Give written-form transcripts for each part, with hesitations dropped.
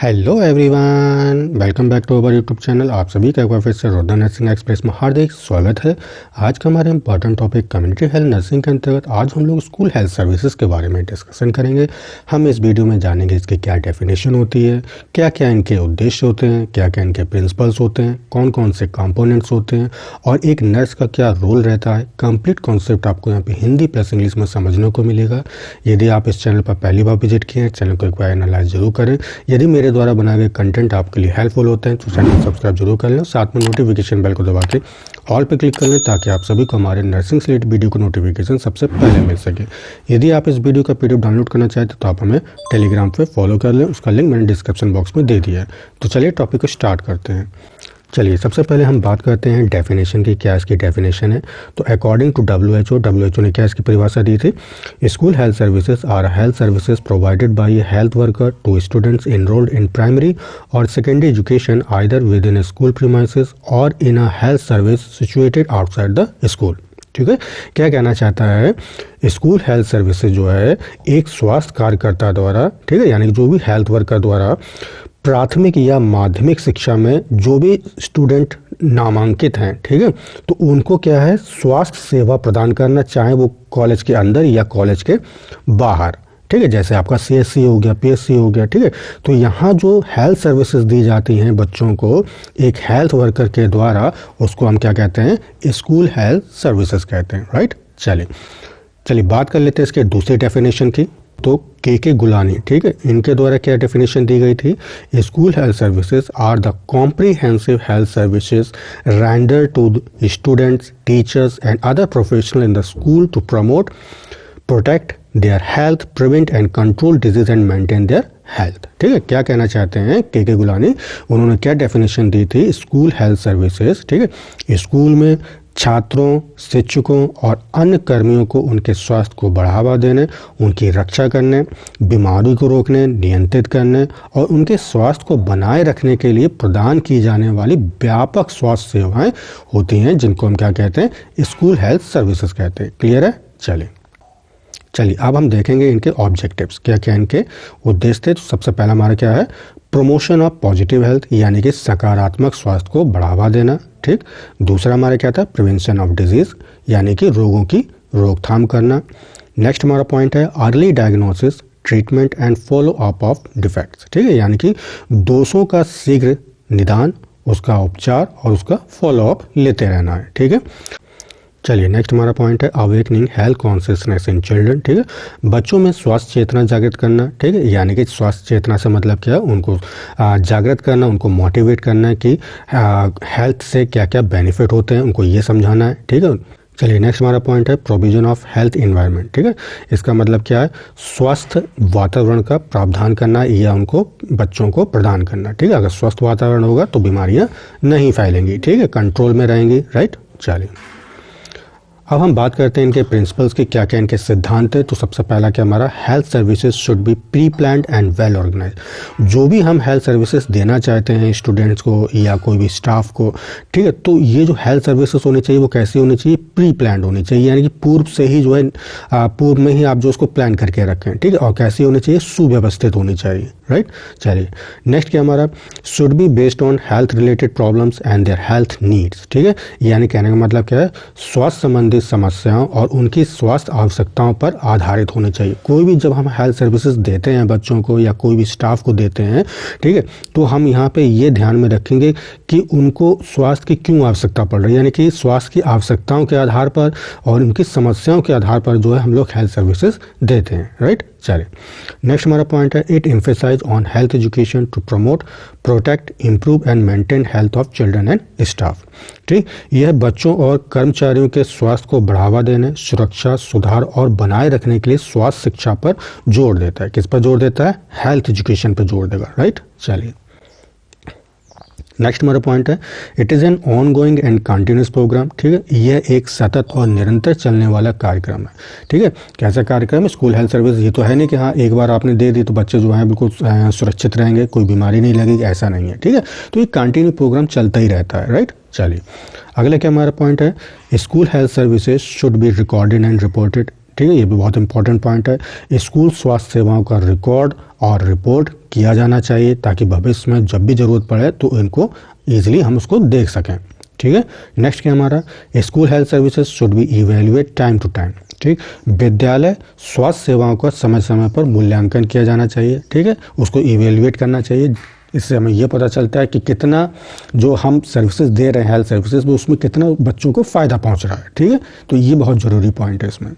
Hello everyone, welcome back to our YouTube channel. आप सभी का एक बार फिर से रोडा नर्सिंग एक्सप्रेस में हार्दिक स्वागत है। आज का हमारा important topic community health nursing के अंतर्गत आज हम लोग स्कूल हेल्थ सर्विसेज के बारे में डिस्कशन करेंगे। हम इस वीडियो में जानेंगे इसकी क्या डेफिनेशन होती है, क्या क्या इनके उद्देश्य होते हैं, क्या क्या इनके प्रिंसिपल्स होते हैं, कौन कौन से कंपोनेंट्स होते हैं और एक नर्स का क्या रोल रहता है। कंप्लीट कॉन्सेप्ट आपको यहाँ पे हिंदी प्लस इंग्लिश में समझने को मिलेगा। यदि आप इस चैनल पर पहली बार विजिट किए हैं, चैनल को एक बार एनालाइज जरूर करें। यदि मेरे द्वारा बनाए गए कंटेंट आपके लिए हेल्पफुल होते हैं तो चैनल को सब्सक्राइब जरूर कर लें, साथ में नोटिफिकेशन बेल को दबा के ऑल पे क्लिक कर लें ताकि आप सभी को हमारे नर्सिंग से रिलेटेड वीडियो को नोटिफिकेशन सबसे पहले मिल सके। यदि आप इस वीडियो का पीडीएफ डाउनलोड करना चाहते तो आप हमें टेलीग्राम पे फॉलो कर लें, उसका लिंक मैंने डिस्क्रिप्शन बॉक्स में दे दिया है। तो चलिए टॉपिक को स्टार्ट करते हैं। चलिए सबसे पहले हम बात करते हैं डेफिनेशन की, क्या इसकी डेफिनेशन है। तो अकॉर्डिंग टू WHO ने क्या इसकी परिभाषा दी थी। School health services are health services provided by a health worker to students enrolled in primary और secondary education either with in school premises और in a health service situated outside the school. ठीक है, क्या कहना चाहता है, school health services जो है एक स्वास्थ्य कार्यकर्ता द्वारा, ठीक है, यानी जो भी हेल्थ वर्कर द्वारा प्राथमिक या माध्यमिक शिक्षा में जो भी स्टूडेंट नामांकित हैं, ठीक है, तो उनको क्या है स्वास्थ्य सेवा प्रदान करना, चाहे वो कॉलेज के अंदर या कॉलेज के बाहर। ठीक है, जैसे आपका CSC हो गया, PSC हो गया। ठीक है, तो यहाँ जो हेल्थ सर्विसेज दी जाती हैं बच्चों को एक हेल्थ वर्कर के द्वारा, उसको हम क्या कहते हैं, स्कूल हेल्थ सर्विसेज कहते हैं। राइट, चलिए बात कर लेते हैं इसके दूसरी डेफिनेशन की। तो के गुलानी, ठीक है, इनके द्वारा क्या डेफिनेशन दी गई थी। School health services are the comprehensive health services render to students, teachers and other professional in the school to promote, protect their health, prevent and control disease and maintain their health. ठीक है, क्या कहना चाहते हैं के Golani, उन्होंने क्या definition दी थी। स्कूल हेल्थ सर्विसेज, ठीक है, स्कूल में छात्रों, शिक्षकों और अन्य कर्मियों को उनके स्वास्थ्य को बढ़ावा देने, उनकी रक्षा करने, बीमारी को रोकने, नियंत्रित करने और उनके स्वास्थ्य को बनाए रखने के लिए प्रदान की जाने वाली व्यापक स्वास्थ्य सेवाएं होती हैं, जिनको हम क्या कहते हैं, स्कूल हेल्थ सर्विसेज कहते हैं। क्लियर है। चलिए अब हम देखेंगे इनके ऑब्जेक्टिव्स, क्या क्या इनके उद्देश्य थे। तो सबसे पहला हमारा क्या है, प्रमोशन ऑफ पॉजिटिव हेल्थ, यानी कि सकारात्मक स्वास्थ्य को बढ़ावा देना। ठीक, दूसरा हमारा क्या था, प्रिवेंशन ऑफ डिजीज, यानी कि रोगों की रोकथाम करना। नेक्स्ट हमारा पॉइंट है early diagnosis, treatment and follow up of defects. ठीक है, यानी कि दोषों का शीघ्र निदान, उसका उपचार और उसका फॉलो अप लेते रहना है। ठीक है, चलिए नेक्स्ट हमारा पॉइंट है awakening health consciousness in children. ठीक है, बच्चों में स्वास्थ्य चेतना जागृत करना। ठीक है, यानी कि स्वास्थ्य चेतना से मतलब क्या है, उनको जागृत करना, उनको मोटिवेट करना कि हेल्थ से क्या क्या बेनिफिट होते हैं, उनको ये समझाना है। ठीक है, चलिए नेक्स्ट हमारा पॉइंट है प्रोविजन ऑफ हेल्थ इन्वायरमेंट। ठीक है, इसका मतलब क्या है, स्वस्थ वातावरण का प्रावधान करना या उनको बच्चों को प्रदान करना। ठीक है, अगर स्वस्थ वातावरण होगा तो बीमारियां नहीं फैलेंगी, ठीक है, कंट्रोल में रहेंगी। राइट, चलिए अब हम बात करते हैं इनके प्रिंसिपल्स की, क्या क्या इनके सिद्धांत है। तो सबसे पहला क्या हमारा, health services should be pre planned and well organise. जो भी हम हेल्थ सर्विसेज देना चाहते हैं स्टूडेंट्स को या कोई भी स्टाफ को, ठीक है, तो ये जो हेल्थ सर्विसेज होनी चाहिए वो कैसी होनी चाहिए, प्री प्लान्ड होनी चाहिए, यानी कि पूर्व से ही जो है पूर्व में ही आप जो उसको प्लान करके रखें। ठीक है, और कैसी होनी चाहिए, सुव्यवस्थित होनी चाहिए। राइट, चलिए नेक्स्ट क्या हमारा, should be based on health related problems and their health needs. ठीक है, यानी कहने का मतलब क्या है, स्वास्थ्य संबंधित समस्याओं और उनकी स्वास्थ्य आवश्यकताओं पर आधारित होनी चाहिए। कोई भी जब हम हेल्थ सर्विसेज देते हैं बच्चों को या कोई भी स्टाफ को देते हैं, ठीक है, तो हम यहाँ पे ये ध्यान में रखेंगे कि उनको स्वास्थ्य की क्यों आवश्यकता पड़ रही है, यानी कि स्वास्थ्य की आवश्यकताओं के आधार पर और उनकी समस्याओं के आधार पर जो है हम लोग हेल्थ सर्विसेज देते हैं। राइट, चलिए नेक्स्ट हमारा पॉइंट है it emphasise on health education to promote, protect, improve and maintain health of children and staff. ठीक, यह बच्चों और कर्मचारियों के स्वास्थ्य को बढ़ावा देने, सुरक्षा, सुधार और बनाए रखने के लिए स्वास्थ्य शिक्षा पर जोर देता है। किस पर जोर देता है, हेल्थ एजुकेशन पर जोर देगा। राइट, चलिए नेक्स्ट हमारा पॉइंट है it is an ongoing and continuous programme. ठीक है, यह एक सतत और निरंतर चलने वाला कार्यक्रम है। ठीक है, कैसा कार्यक्रम है, स्कूल हेल्थ सर्विस। ये तो है नहीं कि हाँ एक बार आपने दे दी तो बच्चे जो हैं बिल्कुल सुरक्षित रहेंगे, कोई बीमारी नहीं लगेगी, ऐसा नहीं है। ठीक है, तो ये कंटिन्यू प्रोग्राम चलता ही रहता है। राइट, चलिए अगला क्या हमारा पॉइंट है, school health services should be recorded and reported. ठीक है, ये भी बहुत इंपॉर्टेंट पॉइंट है। स्कूल स्वास्थ्य सेवाओं का रिकॉर्ड और रिपोर्ट किया जाना चाहिए ताकि भविष्य में जब भी ज़रूरत पड़े तो इनको ईजिली हम उसको देख सकें। ठीक है, नेक्स्ट क्या हमारा, school health services should be evaluate time to time. ठीक, विद्यालय स्वास्थ्य सेवाओं का समय समय पर मूल्यांकन किया जाना चाहिए। ठीक है, उसको इवेल्युएट करना चाहिए। इससे हमें यह पता चलता है कि कितना जो हम सर्विसेज दे रहे हैं हेल्थ सर्विसेज में उसमें कितना बच्चों को फ़ायदा पहुंच रहा है। ठीक है, तो ये बहुत ज़रूरी पॉइंट है इसमें।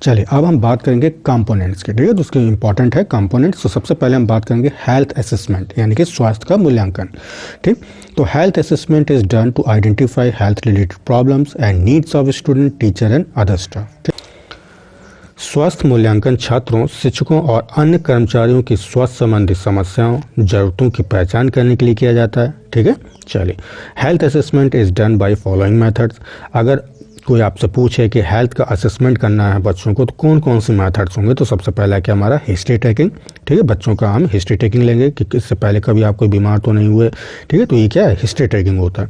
चलिए अब हम बात करेंगे कंपोनेंट्स की। ठीक है, तो उसके इंपॉर्टेंट है कंपोनेंट्स। तो सबसे पहले हम बात करेंगे हेल्थ असेसमेंट यानी कि स्वास्थ्य का मूल्यांकन। ठीक, तो health assessment is done to identify health related problems and needs of student, teacher and other staff. स्वास्थ्य मूल्यांकन छात्रों, शिक्षकों और अन्य कर्मचारियों की स्वास्थ्य संबंधी समस्याओं, जरूरतों की पहचान करने के लिए किया जाता है। ठीक है, चलिए health assessment is done by following methods. अगर कोई आपसे पूछे कि हेल्थ का असेसमेंट करना है बच्चों को तो कौन कौन सी मेथड्स होंगे, तो सबसे पहला क्या हमारा हिस्ट्री टेकिंग। ठीक है, बच्चों का हम हिस्ट्री टेकिंग लेंगे कि इससे पहले कभी आप कोई बीमार तो नहीं हुए। ठीक है, तो ये क्या है, हिस्ट्री टेकिंग होता है।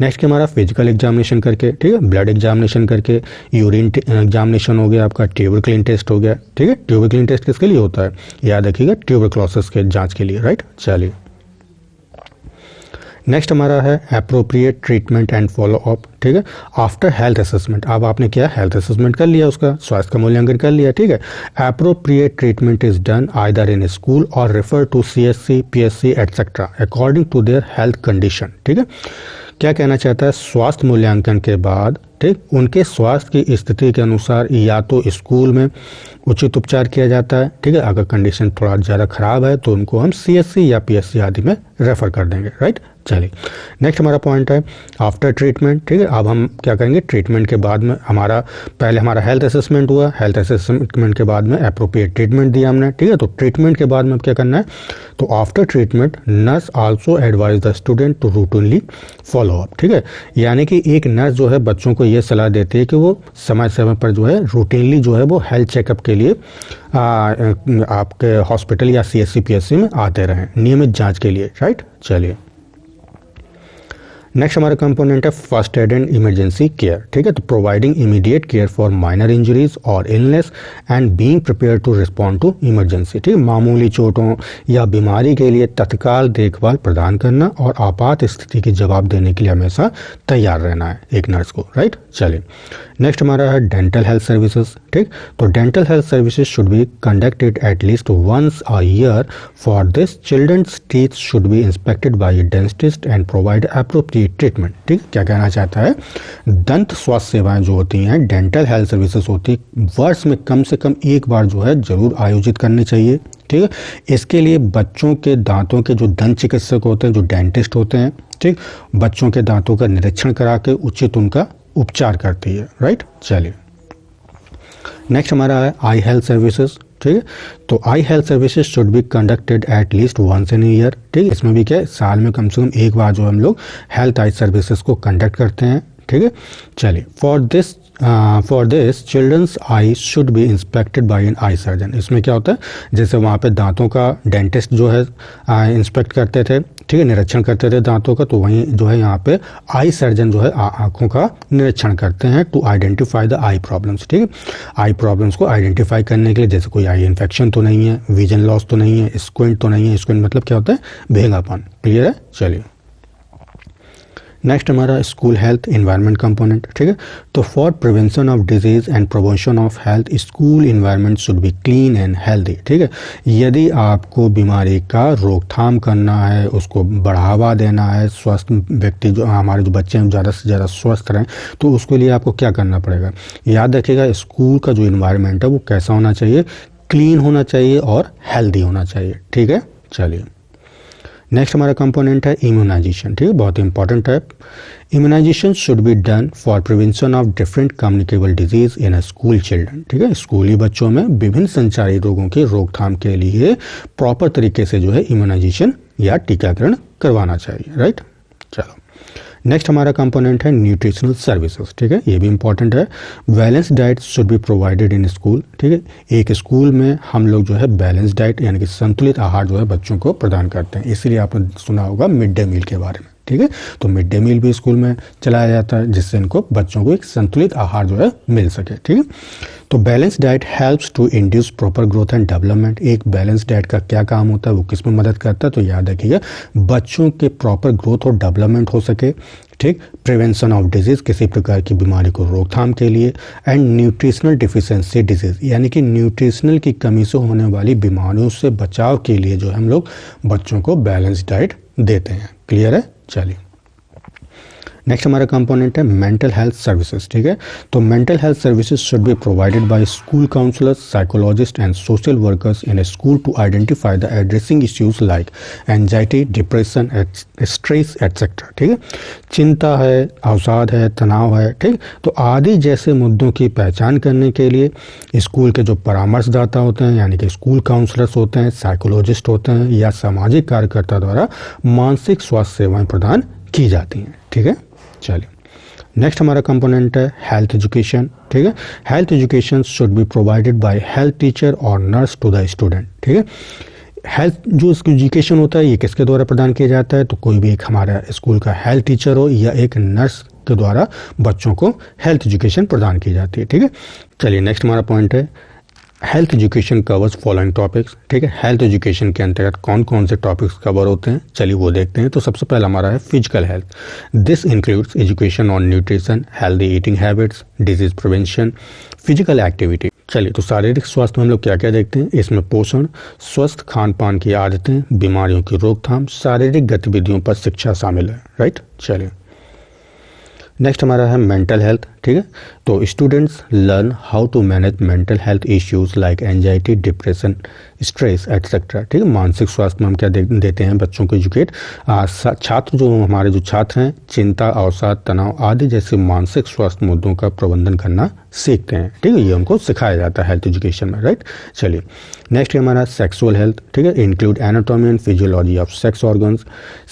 नेक्स्ट क्या हमारा फिजिकल एग्जामिनेशन करके, ठीक है, ब्लड एग्जामिनेशन करके, यूरिन एग्जामिनेशन हो गया आपका, ट्यूबरक्लिन टेस्ट हो गया। ठीक है, ट्यूबरक्लिन टेस्ट किसके लिए होता है, याद रखिएगा, ट्यूबरक्लोसिस के जाँच के लिए, राइट। चलिए नेक्स्ट हमारा है appropriate treatment and follow up. ठीक है, आफ्टर हेल्थ असेसमेंट, अब आपने क्या हेल्थ असेसमेंट कर लिया, उसका स्वास्थ्य का मूल्यांकन कर लिया। ठीक है, appropriate treatment is done either in school और refer to CSC, PSC etcetera according to their health condition. ठीक है, क्या कहना चाहता है, स्वास्थ्य मूल्यांकन के बाद ठीक उनके स्वास्थ्य की स्थिति के अनुसार या तो स्कूल में उचित उपचार किया जाता है। ठीक है, अगर कंडीशन थोड़ा ज़्यादा खराब है तो उनको हम CSC या PSC आदि में रेफर कर देंगे, राइट। चलिए नेक्स्ट हमारा पॉइंट है आफ्टर ट्रीटमेंट। ठीक है, अब हम क्या करेंगे, ट्रीटमेंट के बाद में पहले हमारा हेल्थ असेसमेंट हुआ, हेल्थ असेसमेंट के बाद में अप्रोप्रिएट ट्रीटमेंट दिया हमने। ठीक है, तो ट्रीटमेंट के बाद में क्या करना है, तो after treatment nurse also advise the student to routinely follow up. ठीक है, यानी कि एक नर्स जो है बच्चों को ये सलाह देती है कि वो समय समय पर जो है रूटीनली जो है वो हेल्थ चेकअप के लिए आपके हॉस्पिटल या CSC PSC में आते रहें नियमित जांच के लिए, राइट। चलिए नेक्स्ट हमारा कंपोनेंट है first aid and emergency care. ठीक है, तो providing immediate care for minor injuries और illness and being prepare to respond to emergency. ठीक है, मामूली चोटों या बीमारी के लिए तत्काल देखभाल प्रदान करना और आपात स्थिति के जवाब देने के लिए हमेशा तैयार रहना है एक नर्स को, राइट। चलिए नेक्स्ट हमारा है डेंटल हेल्थ सर्विसेज। ठीक, तो dental health services should be conducted at least once a year. For this children's teeth should be inspected by a dentist and provide appropriate treatment. ठीक, क्या कहना चाहता है, दंत स्वास्थ्य सेवाएं जो होती हैं, डेंटल हेल्थ सर्विसेज होती है, वर्ष में कम से कम एक बार जो है जरूर आयोजित करनी चाहिए। ठीक है, इसके लिए बच्चों के दांतों के जो दंत चिकित्सक होते हैं, जो डेंटिस्ट होते हैं, ठीक, बच्चों के दांतों का निरीक्षण करा के उचित उनका उपचार करती है, राइट। चलिए नेक्स्ट हमारा है आई हेल्थ सर्विसेज। ठीक है, तो eye health services should be conducted at least once in year. ठीक है, इसमें भी क्या है, साल में कम से कम एक बार जो हम लोग हेल्थ आई सर्विसेज को कंडक्ट करते हैं। ठीक है, चलिए for this children's eye should be inspected by an eye surgeon. इसमें क्या होता है, जैसे वहाँ पे दांतों का डेंटिस्ट जो है इंस्पेक्ट करते थे, ठीक है, निरीक्षण करते थे दांतों का, तो वहीं जो है यहाँ पे आई सर्जन जो है आंखों का निरीक्षण करते हैं to identify the eye problems. ठीक है, आई प्रॉब्लम्स को आइडेंटिफाई करने के लिए, जैसे कोई आई इन्फेक्शन तो नहीं है, विजन लॉस तो नहीं है, स्क्विंट तो नहीं है। स्क्विंट मतलब क्या होता है, भेंगापन, क्लियर है। चलिए नेक्स्ट हमारा स्कूल हेल्थ इन्वायरमेंट कंपोनेंट। ठीक है, तो for prevention of disease and promotion of health school environment should be clean and healthy. ठीक है, यदि आपको बीमारी का रोकथाम करना है, उसको बढ़ावा देना है, स्वस्थ व्यक्ति जो हमारे जो बच्चे हैं ज़्यादा से ज़्यादा स्वस्थ रहें, तो उसके लिए आपको क्या करना पड़ेगा, याद रखिएगा स्कूल का जो इन्वायरमेंट है वो कैसा होना चाहिए, क्लीन होना चाहिए और हेल्दी होना चाहिए। ठीक है, चलिए नेक्स्ट हमारा कंपोनेंट है इम्यूनाइजेशन। ठीक है, बहुत इंपॉर्टेंट है। Immunisation should be done for prevention of different communicable disease in school children. ठीक है, स्कूली बच्चों में विभिन्न संचारी रोगों की रोकथाम के लिए प्रॉपर तरीके से जो है इम्यूनाइजेशन या टीकाकरण करवाना चाहिए, राइट। चलो नेक्स्ट हमारा कंपोनेंट है न्यूट्रिशनल सर्विसेज। ठीक है, ये भी इंपॉर्टेंट है। Balance diet should be provided in school. ठीक है, एक स्कूल में हम लोग जो है बैलेंस डाइट यानी कि संतुलित आहार जो है बच्चों को प्रदान करते हैं, इसलिए आपने सुना होगा मिड डे मील के बारे में। ठीक है। तो मिड डे मील भी स्कूल में चलाया जाता है जिससे इनको बच्चों को एक संतुलित आहार जो है मिल सके, ठीक है। तो balance diet helps to induce proper growth and development. एक बैलेंस डाइट का क्या काम होता है, वो किस में मदद करता है, तो याद रखिएगा बच्चों के प्रॉपर ग्रोथ और डेवलपमेंट हो सके, ठीक। प्रिवेंशन ऑफ डिजीज, किसी प्रकार की बीमारी को रोकथाम के लिए, एंड न्यूट्रिशनल डिफिशियंसी डिजीज, यानी कि न्यूट्रिशनल की कमी से होने वाली बीमारियों से बचाव के लिए जो हम लोग बच्चों को बैलेंस डाइट देते हैं। क्लियर है? चलिए नेक्स्ट हमारा कंपोनेंट है मेंटल हेल्थ सर्विसेज, ठीक है। तो mental health services should be provided by school counsellors, psychologist and social workers in a school to identify the addressing issues like anxiety, depression, stress etcetera, ठीक है। चिंता है, अवसाद है, तनाव है, ठीक। तो आदि जैसे मुद्दों की पहचान करने के लिए स्कूल के जो परामर्शदाता होते हैं यानी कि स्कूल काउंसलर्स होते हैं, साइकोलॉजिस्ट होते हैं या सामाजिक कार्यकर्ता द्वारा मानसिक स्वास्थ्य सेवाएं प्रदान की जाती हैं, ठीक है। चलिए नेक्स्ट हमारा कंपोनेंट है हेल्थ एजुकेशन, ठीक है। Health education should be provided by health teacher और नर्स टू द स्टूडेंट, ठीक है। हेल्थ जो एजुकेशन होता है ये किसके द्वारा प्रदान किया जाता है, तो कोई भी एक हमारा स्कूल का हेल्थ टीचर हो या एक नर्स के द्वारा बच्चों को हेल्थ एजुकेशन प्रदान की जाती है, ठीक है। चलिए नेक्स्ट हमारा पॉइंट है health education covers following topics, ठीक है। हेल्थ एजुकेशन के अंतर्गत कौन कौन से टॉपिक्स कवर होते हैं, चलिए वो देखते हैं। तो सबसे पहला हमारा है physical health. This includes education on nutrition, healthy eating habits, disease prevention, physical activity. चलिए तो शारीरिक स्वास्थ्य में हम लोग क्या क्या देखते हैं, इसमें पोषण, स्वस्थ खान पान की आदतें, बीमारियों की रोकथाम, शारीरिक गतिविधियों पर शिक्षा शामिल है, राइट। चलिए नेक्स्ट हमारा है मेंटल हेल्थ, ठीक है। तो students learn how to manage mental health issues like anxiety, depression, stress etcetera, ठीक है। मानसिक स्वास्थ्य में हम क्या देते हैं बच्चों को एजुकेट। छात्र जो हमारे जो छात्र हैं चिंता, अवसाद, तनाव आदि जैसे मानसिक स्वास्थ्य मुद्दों का प्रबंधन करना सीखते हैं, ठीक है। ये उनको सिखाया जाता है हेल्थ एजुकेशन में, राइट। चलिए नेक्स्ट है हमारा सेक्सुअल हेल्थ, ठीक है। Include anatomy and physiology of sex organs,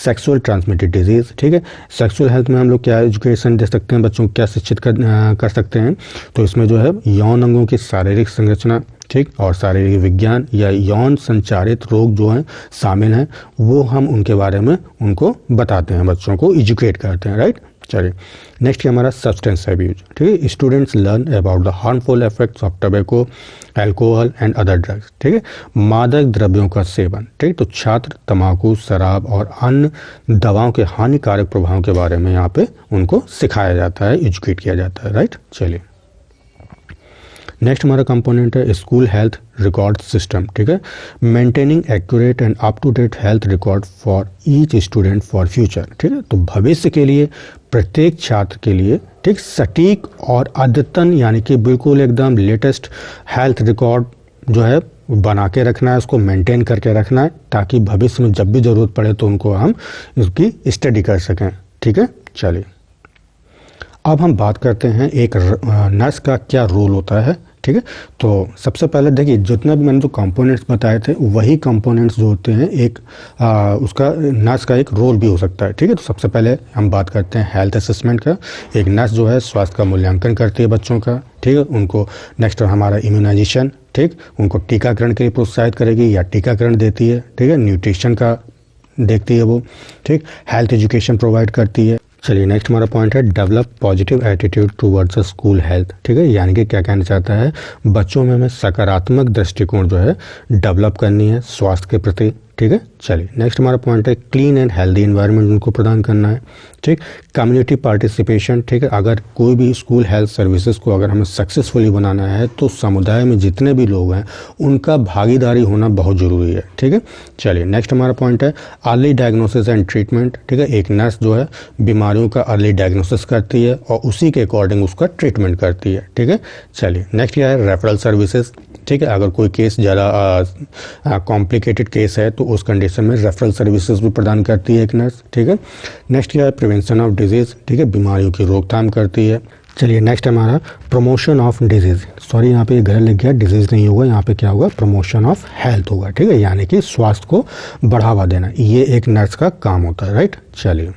sexual transmitted disease, ठीक है। सेक्सुअल हेल्थ में हम लोग क्या एजुकेशन दे सकते हैं, बच्चों को क्या शिक्षित कर सकते हैं, तो इसमें जो है यौन अंगों की शारीरिक संरचना, ठीक, और शारीरिक विज्ञान या यौन संचारित रोग जो हैं शामिल हैं वो हम उनके बारे में उनको बताते हैं, बच्चों को एजुकेट करते हैं, राइट। चलिए नेक्स्ट हमारा सब्सटेंस अब्यूज, ठीक है। Students learn about the harmful effects of tobacco, alcohol and other drugs, ठीक है। मादक द्रव्यों का सेवन, ठीक। तो छात्र तंबाकू, शराब और अन्य दवाओं के हानिकारक प्रभावों के बारे में यहाँ पे उनको सिखाया जाता है, एजुकेट किया जाता है, राइट। चलिए नेक्स्ट हमारा कंपोनेंट है स्कूल हेल्थ रिकॉर्ड सिस्टम, ठीक है। Maintaining accurate and up to date health record for each student for future, ठीक है। तो भविष्य के लिए प्रत्येक छात्र के लिए, ठीक, सटीक और अद्यतन यानी कि बिल्कुल एकदम लेटेस्ट हेल्थ रिकॉर्ड जो है बना के रखना है, उसको मेंटेन करके रखना है ताकि भविष्य में जब भी ज़रूरत पड़े तो उनको हम उसकी स्टडी कर सकें, ठीक है। चलिए अब हम बात करते हैं एक नर्स का क्या रोल होता है, ठीक है। तो सबसे पहले देखिए जितना भी मैंने जो कंपोनेंट्स बताए थे वही कंपोनेंट्स जो होते हैं एक उसका नर्स का एक रोल भी हो सकता है, ठीक है। तो सबसे पहले हम बात करते हैं हेल्थ असेसमेंट का। एक नर्स जो है स्वास्थ्य का मूल्यांकन करती है बच्चों का, ठीक है। उनको नेक्स्ट हमारा इम्यूनाइजेशन, ठीक, उनको टीकाकरण के लिए प्रोत्साहित करेगी या टीकाकरण देती है, ठीक है। न्यूट्रिशन का देखती है वो, ठीक। हेल्थ एजुकेशन प्रोवाइड करती है। चलिए नेक्स्ट हमारा पॉइंट है develop positive attitude towards the school health, ठीक है। यानी कि क्या कहना चाहता है, बच्चों में हमें सकारात्मक दृष्टिकोण जो है डेवलप करनी है स्वास्थ्य के प्रति, ठीक है। चलिए नेक्स्ट हमारा पॉइंट है क्लीन एंड हेल्दी एनवायरनमेंट उनको प्रदान करना है, ठीक। कम्युनिटी पार्टिसिपेशन, ठीक है। अगर कोई भी स्कूल हेल्थ सर्विसेज को अगर हमें सक्सेसफुली बनाना है तो समुदाय में जितने भी लोग हैं उनका भागीदारी होना बहुत ज़रूरी है, ठीक है। चलिए नेक्स्ट हमारा पॉइंट है अर्ली डायग्नोसिस एंड ट्रीटमेंट, ठीक है। एक नर्स जो है बीमारियों का अर्ली डायग्नोसिस करती है और उसी के अकॉर्डिंग उसका ट्रीटमेंट करती है, ठीक है। चलिए नेक्स्ट क्या है रेफरल सर्विसेज, ठीक है। अगर कोई केस ज़्यादा कॉम्प्लिकेटेड केस है तो उस कंडीशन में रेफरल सर्विसेज भी प्रदान करती है एक नर्स, ठीक है। नेक्स्ट क्या है प्रिवेंशन ऑफ डिजीज़, ठीक है, बीमारियों की रोकथाम करती है। चलिए नेक्स्ट हमारा प्रमोशन ऑफ डिजीज़, सॉरी यहाँ पे गलत लिख गया, डिजीज़ नहीं होगा, यहाँ पे क्या होगा प्रमोशन ऑफ हेल्थ होगा, ठीक है। यानी कि स्वास्थ्य को बढ़ावा देना, ये एक नर्स का काम होता है, राइट। चलिए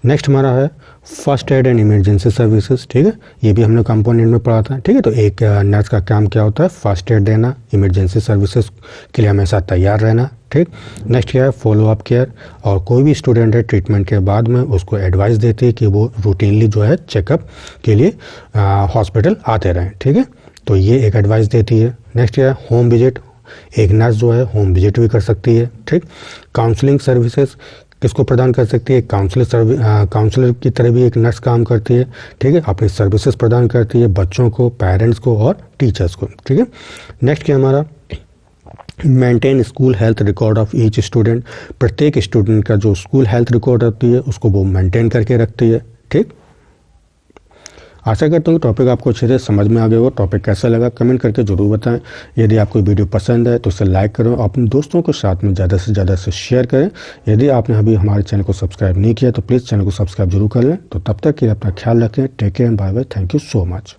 नेक्स्ट हमारा है first aid and emergency services, ठीक है, ये भी हमने कंपोनेंट में पढ़ा था, ठीक है। तो एक नर्स का काम क्या होता है, फर्स्ट एड देना, इमरजेंसी सर्विसेज के लिए हमेशा तैयार रहना, ठीक। नेक्स्ट क्या है, फॉलो अप केयर, और कोई भी स्टूडेंट है ट्रीटमेंट के बाद में उसको एडवाइस देती है कि वो रूटीनली जो है चेकअप के लिए हॉस्पिटल आते रहें, ठीक है। तो ये एक एडवाइस देती है। नेक्स्ट क्या है, होम विजिट, एक नर्स जो है होम विजिट भी कर सकती है, ठीक। काउंसलिंग सर्विसेज किसको प्रदान कर सकती है, काउंसलर की तरह भी एक नर्स काम करती है, ठीक है, अपनी सर्विसेज प्रदान करती है बच्चों को, पेरेंट्स को और टीचर्स को, ठीक है। नेक्स्ट क्या हमारा, maintain school health record of each student, प्रत्येक स्टूडेंट का जो स्कूल हेल्थ रिकॉर्ड होती है उसको वो मेंटेन करके रखती है, ठीक। आशा करता हूँ टॉपिक आपको अच्छे से समझ में आ गया हो। टॉपिक कैसा लगा कमेंट करके ज़रूर बताएं। यदि आपको वीडियो पसंद है तो इसे लाइक करो, अपने दोस्तों को साथ में ज़्यादा से ज़्यादा से शेयर करें। यदि आपने अभी हमारे चैनल को सब्सक्राइब नहीं किया तो प्लीज़ चैनल को सब्सक्राइब जरूर कर लें। तो तब तक के लिए अपना ख्याल रखें। Take care, bye bye, thank you so much.